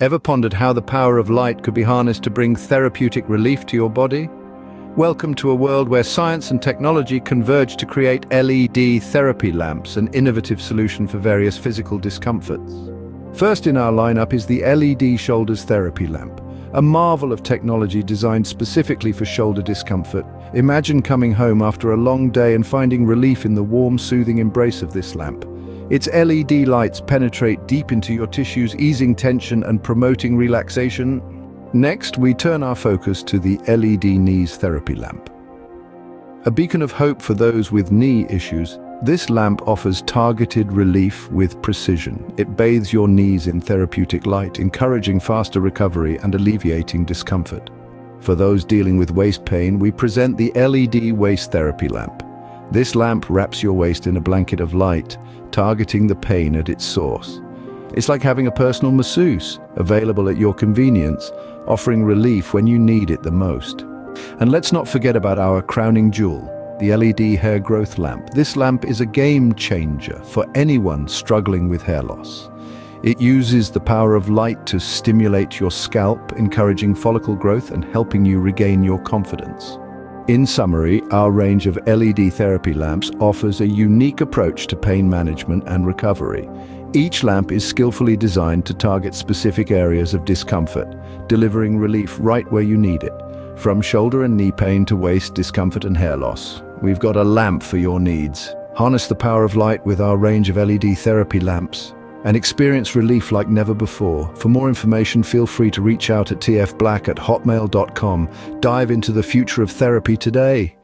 Ever pondered how the power of light could be harnessed to bring therapeutic relief to your body? Welcome to a world where science and technology converge to create LED therapy lamps, an innovative solution for various physical discomforts. First in our lineup is the LED Shoulders Therapy Lamp, a marvel of technology designed specifically for shoulder discomfort. Imagine coming home after a long day and finding relief in the warm, soothing embrace of this lamp. Its LED lights penetrate deep into your tissues, easing tension and promoting relaxation. Next, we turn our focus to the LED Knees Therapy Lamp. A beacon of hope for those with knee issues, this lamp offers targeted relief with precision. It bathes your knees in therapeutic light, encouraging faster recovery and alleviating discomfort. For those dealing with waist pain, we present the LED Waist Therapy Lamp. This lamp wraps your waist in a blanket of light, targeting the pain at its source. It's like having a personal masseuse, available at your convenience, offering relief when you need it the most. And let's not forget about our crowning jewel, the LED Hair Growth Lamp. This lamp is a game changer for anyone struggling with hair loss. It uses the power of light to stimulate your scalp, encouraging follicle growth and helping you regain your confidence. In summary, our range of LED therapy lamps offers a unique approach to pain management and recovery. Each lamp is skillfully designed to target specific areas of discomfort, delivering relief right where you need it. From shoulder and knee pain to waist discomfort and hair loss, we've got a lamp for your needs. Harness the power of light with our range of LED therapy lamps and experience relief like never before. For more information, feel free to reach out at tfblack@hotmail.com. Dive into the future of therapy today.